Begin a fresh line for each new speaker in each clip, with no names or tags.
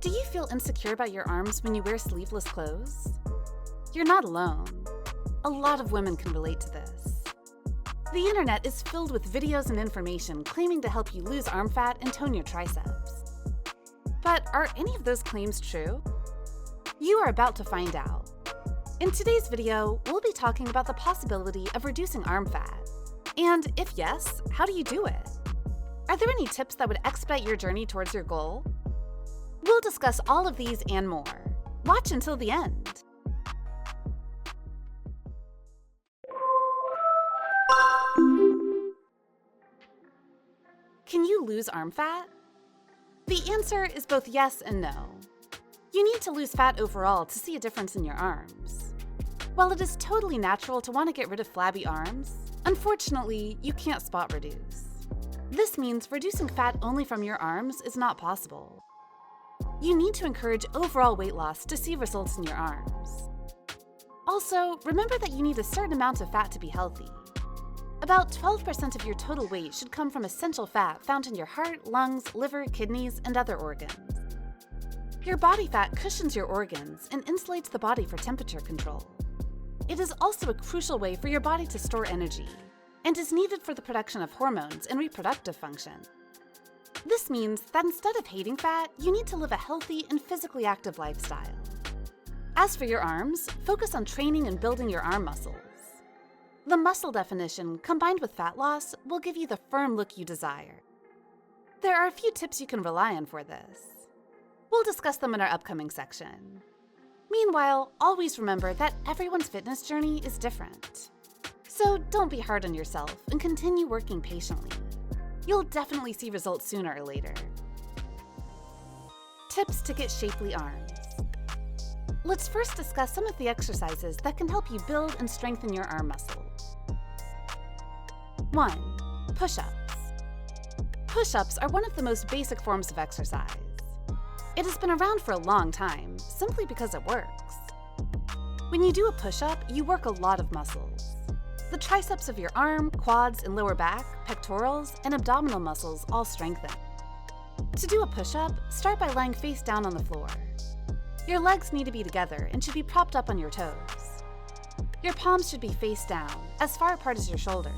Do you feel insecure about your arms when you wear sleeveless clothes? You're not alone. A lot of women can relate to this. The internet is filled with videos and information claiming to help you lose arm fat and tone your triceps. But are any of those claims true? You are about to find out. In today's video, we'll be talking about the possibility of reducing arm fat. And if yes, how do you do it? Are there any tips that would expedite your journey towards your goal? We'll discuss all of these and more. Watch until the end. Can you lose arm fat? The answer is both yes and no. You need to lose fat overall to see a difference in your arms. While it is totally natural to want to get rid of flabby arms, unfortunately, you can't spot reduce. This means reducing fat only from your arms is not possible. You need to encourage overall weight loss to see results in your arms. Also, remember that you need a certain amount of fat to be healthy. About 12% of your total weight should come from essential fat found in your heart, lungs, liver, kidneys, and other organs. Your body fat cushions your organs and insulates the body for temperature control. It is also a crucial way for your body to store energy and is needed for the production of hormones and reproductive function. This means that instead of hating fat, you need to live a healthy and physically active lifestyle. As for your arms, focus on training and building your arm muscles. The muscle definition combined with fat loss will give you the firm look you desire. There are a few tips you can rely on for this. We'll discuss them in our upcoming section. Meanwhile, always remember that everyone's fitness journey is different. So don't be hard on yourself and continue working patiently. You'll definitely see results sooner or later. Tips to get shapely arms. Let's first discuss some of the exercises that can help you build and strengthen your arm muscles. 1. Push-ups. Push-ups are one of the most basic forms of exercise. It has been around for a long time, simply because it works. When you do a push-up, you work a lot of muscles. The triceps of your arm, quads, and lower back, pectorals, and abdominal muscles all strengthen. To do a push-up, start by lying face down on the floor. Your legs need to be together and should be propped up on your toes. Your palms should be face down, as far apart as your shoulders.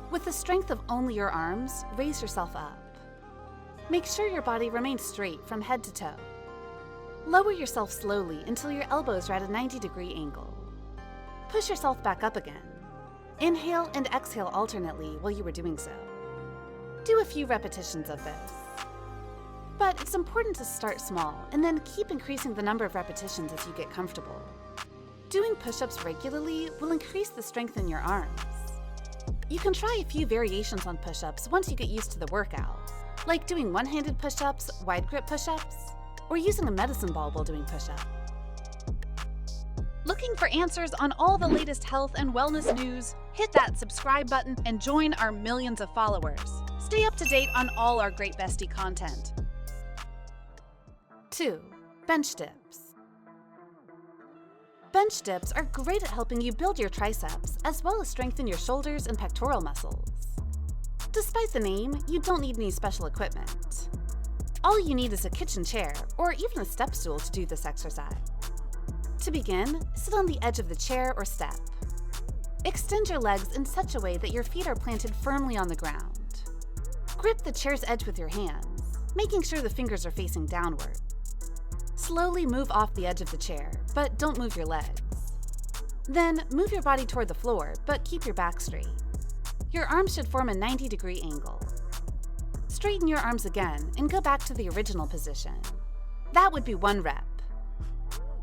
With the strength of only your arms, raise yourself up. Make sure your body remains straight from head to toe. Lower yourself slowly until your elbows are at a 90-degree angle. Push yourself back up again. Inhale and exhale alternately while you are doing so. Do a few repetitions of this. But it's important to start small and then keep increasing the number of repetitions as you get comfortable. Doing push-ups regularly will increase the strength in your arms. You can try a few variations on push-ups once you get used to the workout, like doing one-handed push-ups, wide grip push-ups, or using a medicine ball while doing push-ups. Looking for answers on all the latest health and wellness news? Hit that subscribe button and join our millions of followers. Stay up to date on all our great Bestie content. 2. Bench dips. Bench dips are great at helping you build your triceps as well as strengthen your shoulders and pectoral muscles. Despite the name, you don't need any special equipment. All you need is a kitchen chair or even a step stool to do this exercise. To begin, sit on the edge of the chair or step. Extend your legs in such a way that your feet are planted firmly on the ground. Grip the chair's edge with your hands, making sure the fingers are facing downward. Slowly move off the edge of the chair, but don't move your legs. Then move your body toward the floor, but keep your back straight. Your arms should form a 90-degree angle. Straighten your arms again and go back to the original position. That would be 1 rep.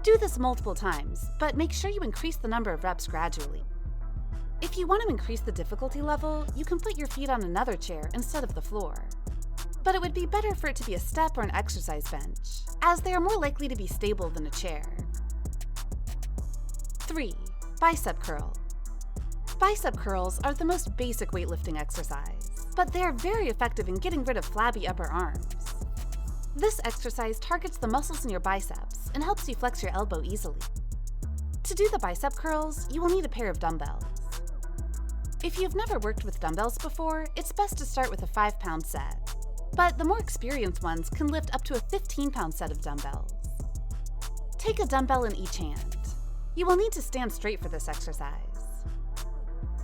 Do this multiple times, but make sure you increase the number of reps gradually. If you want to increase the difficulty level, you can put your feet on another chair instead of the floor. But it would be better for it to be a step or an exercise bench, as they are more likely to be stable than a chair. 3. Bicep curl. Bicep curls are the most basic weightlifting exercise, but they are very effective in getting rid of flabby upper arms. This exercise targets the muscles in your biceps and helps you flex your elbow easily. To do the bicep curls, you will need a pair of dumbbells. If you've never worked with dumbbells before, it's best to start with a 5-pound set. but the more experienced ones can lift up to a 15-pound set of dumbbells. Take a dumbbell in each hand. You will need to stand straight for this exercise.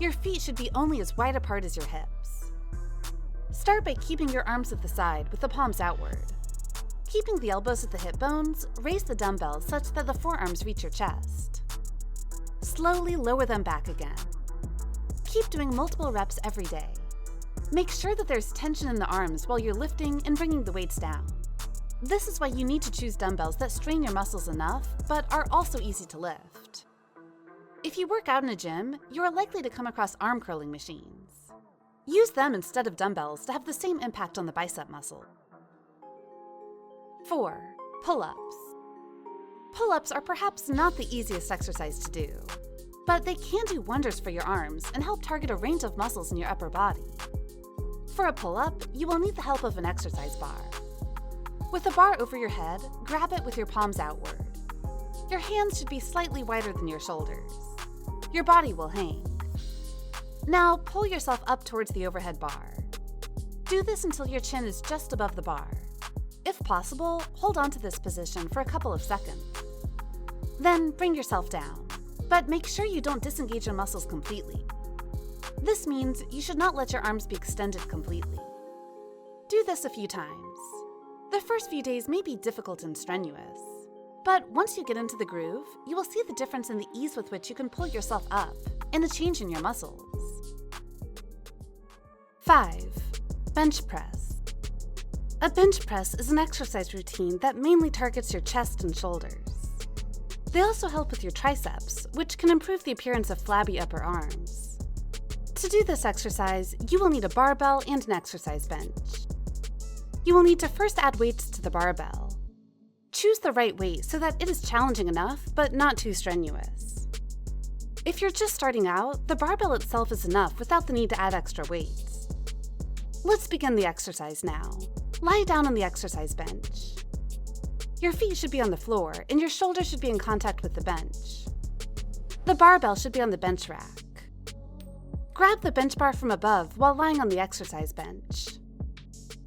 Your feet should be only as wide apart as your hips. Start by keeping your arms at the side with the palms outward. Keeping the elbows at the hip bones, raise the dumbbells such that the forearms reach your chest. Slowly lower them back again. Keep doing multiple reps every day. Make sure that there's tension in the arms while you're lifting and bringing the weights down. This is why you need to choose dumbbells that strain your muscles enough, but are also easy to lift. If you work out in a gym, you are likely to come across arm curling machines. Use them instead of dumbbells to have the same impact on the bicep muscle. 4. Pull-ups. Pull-ups are perhaps not the easiest exercise to do, but they can do wonders for your arms and help target a range of muscles in your upper body. For a pull-up, you will need the help of an exercise bar. With a bar over your head, grab it with your palms outward. Your hands should be slightly wider than your shoulders. Your body will hang. Now pull yourself up towards the overhead bar. Do this until your chin is just above the bar. If possible, hold on to this position for a couple of seconds. Then bring yourself down, but make sure you don't disengage your muscles completely. This means you should not let your arms be extended completely. Do this a few times. The first few days may be difficult and strenuous, but once you get into the groove, you will see the difference in the ease with which you can pull yourself up and the change in your muscles. 5. Bench press. A bench press is an exercise routine that mainly targets your chest and shoulders. They also help with your triceps, which can improve the appearance of flabby upper arms. To do this exercise, you will need a barbell and an exercise bench. You will need to first add weights to the barbell. Choose the right weight so that it is challenging enough, but not too strenuous. If you're just starting out, the barbell itself is enough without the need to add extra weights. Let's begin the exercise now. Lie down on the exercise bench. Your feet should be on the floor, and your shoulders should be in contact with the bench. The barbell should be on the bench rack. Grab the bench bar from above while lying on the exercise bench.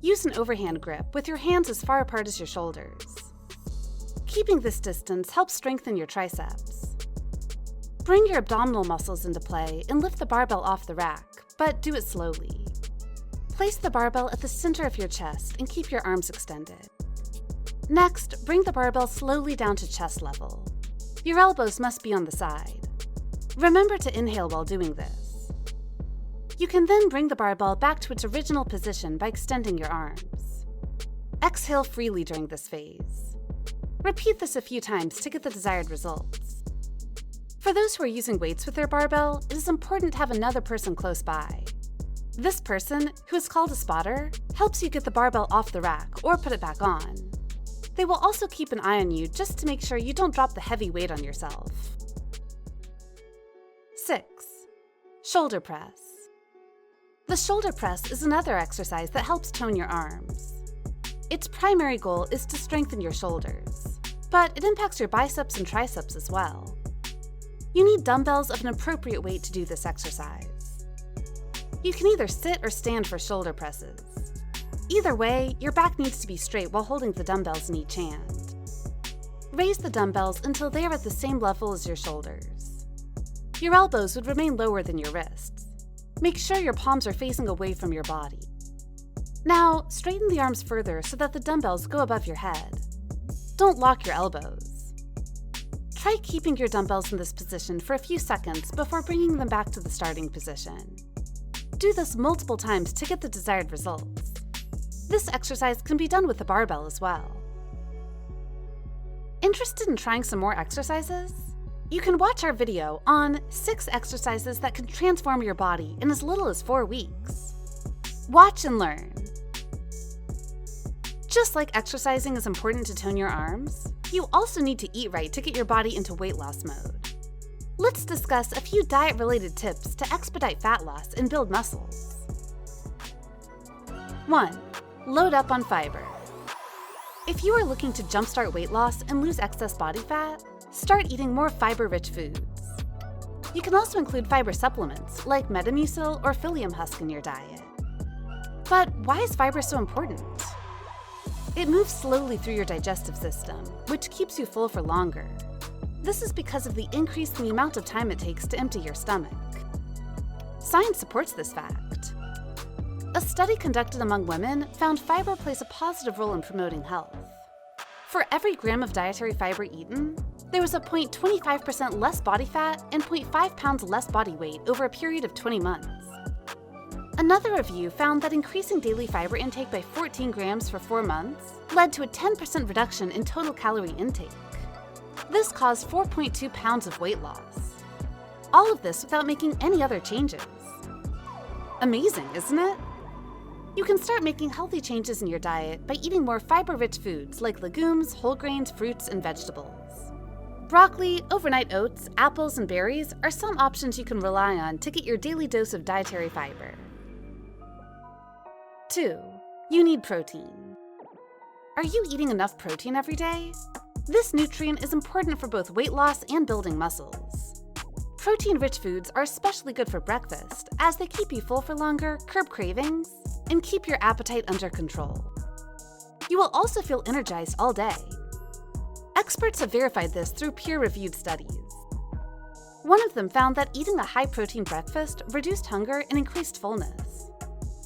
Use an overhand grip with your hands as far apart as your shoulders. Keeping this distance helps strengthen your triceps. Bring your abdominal muscles into play and lift the barbell off the rack, but do it slowly. Place the barbell at the center of your chest and keep your arms extended. Next, bring the barbell slowly down to chest level. Your elbows must be on the side. Remember to inhale while doing this. You can then bring the barbell back to its original position by extending your arms. Exhale freely during this phase. Repeat this a few times to get the desired results. For those who are using weights with their barbell, it is important to have another person close by. This person, who is called a spotter, helps you get the barbell off the rack or put it back on. They will also keep an eye on you just to make sure you don't drop the heavy weight on yourself. 6. Shoulder press. The shoulder press is another exercise that helps tone your arms. Its primary goal is to strengthen your shoulders, but it impacts your biceps and triceps as well. You need dumbbells of an appropriate weight to do this exercise. You can either sit or stand for shoulder presses. Either way, your back needs to be straight while holding the dumbbells in each hand. Raise the dumbbells until they are at the same level as your shoulders. Your elbows would remain lower than your wrists. Make sure your palms are facing away from your body. Now, straighten the arms further so that the dumbbells go above your head. Don't lock your elbows. Try keeping your dumbbells in this position for a few seconds before bringing them back to the starting position. Do this multiple times to get the desired results. This exercise can be done with the barbell as well. Interested in trying some more exercises? You can watch our video on 6 exercises that can transform your body in as little as 4 weeks. Watch and learn. Just like exercising is important to tone your arms, you also need to eat right to get your body into weight loss mode. Let's discuss a few diet-related tips to expedite fat loss and build muscles. 1. Load up on fiber. If you are looking to jumpstart weight loss and lose excess body fat, start eating more fiber-rich foods. You can also include fiber supplements like Metamucil or psyllium husk in your diet. But why is fiber so important? It moves slowly through your digestive system, which keeps you full for longer. This is because of the increase in the amount of time it takes to empty your stomach. Science supports this fact. A study conducted among women found fiber plays a positive role in promoting health. For every gram of dietary fiber eaten, there was a 0.25% less body fat and 0.5 pounds less body weight over a period of 20 months. Another review found that increasing daily fiber intake by 14 grams for 4 months led to a 10% reduction in total calorie intake. This caused 4.2 pounds of weight loss. All of this without making any other changes. Amazing, isn't it? You can start making healthy changes in your diet by eating more fiber-rich foods like legumes, whole grains, fruits, and vegetables. Broccoli, overnight oats, apples, and berries are some options you can rely on to get your daily dose of dietary fiber. 2. You need protein. Are you eating enough protein every day? This nutrient is important for both weight loss and building muscles. Protein-rich foods are especially good for breakfast, as they keep you full for longer, curb cravings, and keep your appetite under control. You will also feel energized all day. Experts have verified this through peer-reviewed studies. One of them found that eating a high-protein breakfast reduced hunger and increased fullness.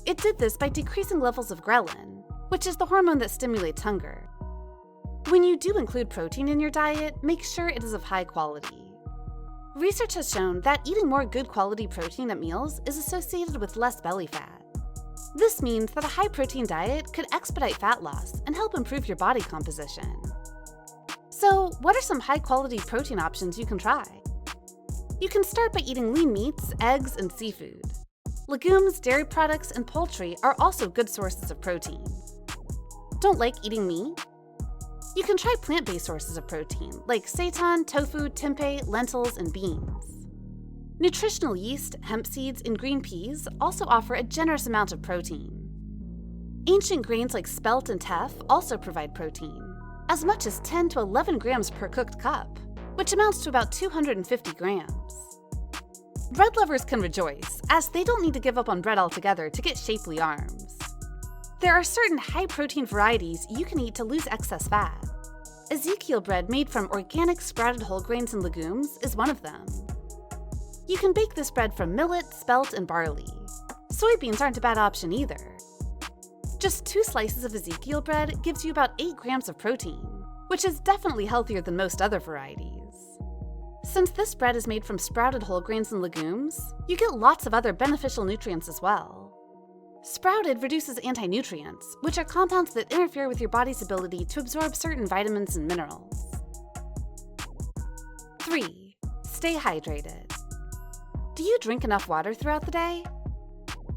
It did this by decreasing levels of ghrelin, which is the hormone that stimulates hunger. When you do include protein in your diet, make sure it is of high quality. Research has shown that eating more good quality protein at meals is associated with less belly fat. This means that a high-protein diet could expedite fat loss and help improve your body composition. So, what are some high-quality protein options you can try? You can start by eating lean meats, eggs, and seafood. Legumes, dairy products, and poultry are also good sources of protein. Don't like eating meat? You can try plant-based sources of protein, like seitan, tofu, tempeh, lentils, and beans. Nutritional yeast, hemp seeds, and green peas also offer a generous amount of protein. Ancient grains like spelt and teff also provide protein, as much as 10 to 11 grams per cooked cup, which amounts to about 250 grams. Bread lovers can rejoice, as they don't need to give up on bread altogether to get shapely arms. There are certain high-protein varieties you can eat to lose excess fat. Ezekiel bread made from organic sprouted whole grains and legumes is one of them. You can bake this bread from millet, spelt, and barley. Soybeans aren't a bad option either. Just 2 slices of Ezekiel bread gives you about 8 grams of protein, which is definitely healthier than most other varieties. Since this bread is made from sprouted whole grains and legumes, you get lots of other beneficial nutrients as well. Sprouted reduces anti-nutrients, which are compounds that interfere with your body's ability to absorb certain vitamins and minerals. 3. Stay hydrated. Do you drink enough water throughout the day?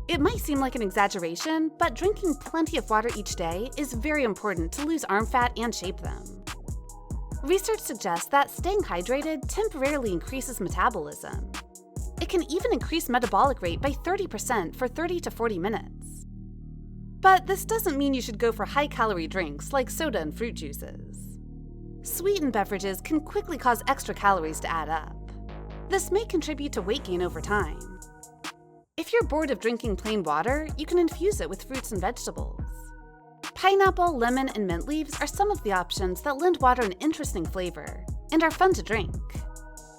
It might seem like an exaggeration, but drinking plenty of water each day is very important to lose arm fat and shape them. Research suggests that staying hydrated temporarily increases metabolism. It can even increase metabolic rate by 30% for 30 to 40 minutes. But this doesn't mean you should go for high-calorie drinks like soda and fruit juices. Sweetened beverages can quickly cause extra calories to add up. This may contribute to weight gain over time. If you're bored of drinking plain water, you can infuse it with fruits and vegetables. Pineapple, lemon, and mint leaves are some of the options that lend water an interesting flavor and are fun to drink.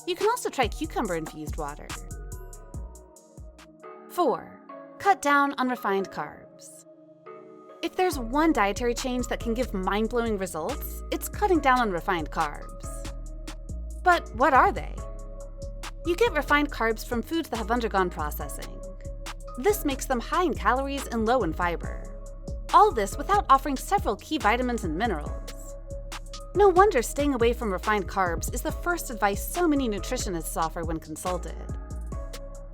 You can also try cucumber-infused water. 4. Cut down on refined carbs. If there's one dietary change that can give mind-blowing results, it's cutting down on refined carbs. But what are they? You get refined carbs from foods that have undergone processing. This makes them high in calories and low in fiber. All this without offering several key vitamins and minerals. No wonder staying away from refined carbs is the first advice so many nutritionists offer when consulted.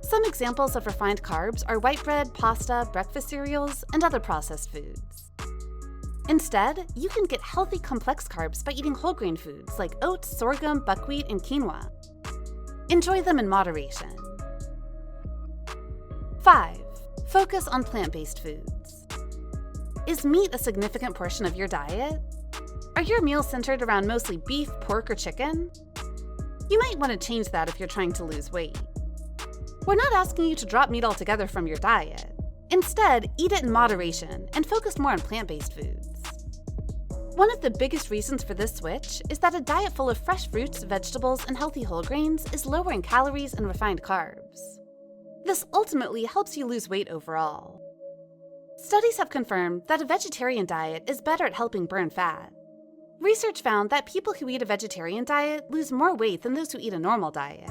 Some examples of refined carbs are white bread, pasta, breakfast cereals, and other processed foods. Instead, you can get healthy complex carbs by eating whole grain foods like oats, sorghum, buckwheat, and quinoa. Enjoy them in moderation. 5. Focus on plant-based foods. Is meat a significant portion of your diet? Are your meals centered around mostly beef, pork, or chicken? You might want to change that if you're trying to lose weight. We're not asking you to drop meat altogether from your diet. Instead, eat it in moderation and focus more on plant-based foods. One of the biggest reasons for this switch is that a diet full of fresh fruits, vegetables, and healthy whole grains is lower in calories and refined carbs. This ultimately helps you lose weight overall. Studies have confirmed that a vegetarian diet is better at helping burn fat. Research found that people who eat a vegetarian diet lose more weight than those who eat a normal diet.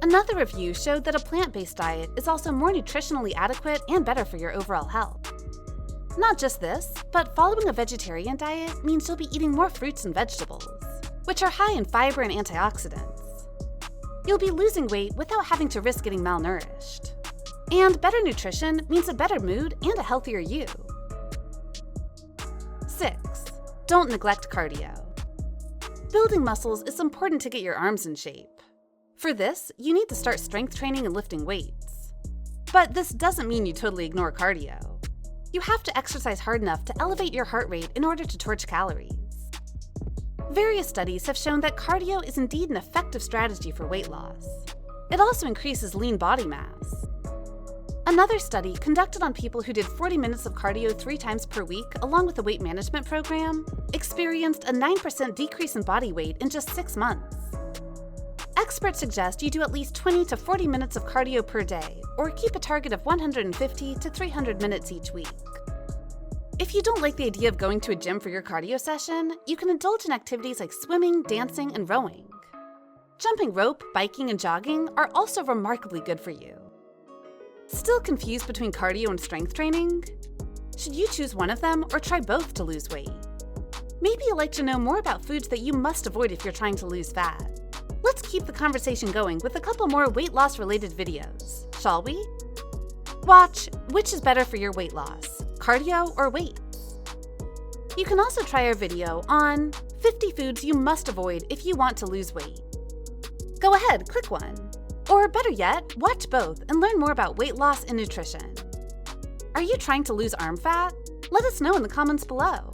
Another review showed that a plant-based diet is also more nutritionally adequate and better for your overall health. Not just this, but following a vegetarian diet means you'll be eating more fruits and vegetables, which are high in fiber and antioxidants. You'll be losing weight without having to risk getting malnourished. And better nutrition means a better mood and a healthier you. 6. Don't neglect cardio. Building muscles is important to get your arms in shape. For this, you need to start strength training and lifting weights. But this doesn't mean you totally ignore cardio. You have to exercise hard enough to elevate your heart rate in order to torch calories. Various studies have shown that cardio is indeed an effective strategy for weight loss. It also increases lean body mass. Another study conducted on people who did 40 minutes of cardio 3 times per week along with a weight management program experienced a 9% decrease in body weight in just 6 months. Experts suggest you do at least 20 to 40 minutes of cardio per day, or keep a target of 150 to 300 minutes each week. If you don't like the idea of going to a gym for your cardio session, you can indulge in activities like swimming, dancing, and rowing. Jumping rope, biking, and jogging are also remarkably good for you. Still confused between cardio and strength training? Should you choose one of them or try both to lose weight? Maybe you'd like to know more about foods that you must avoid if you're trying to lose fat. Let's keep the conversation going with a couple more weight loss related videos, shall we? Watch Which is Better for Your Weight Loss, Cardio or Weights? You can also try our video on 50 foods you must avoid if you want to lose weight. Go ahead, click one. Or better yet, watch both and learn more about weight loss and nutrition. Are you trying to lose arm fat? Let us know in the comments below.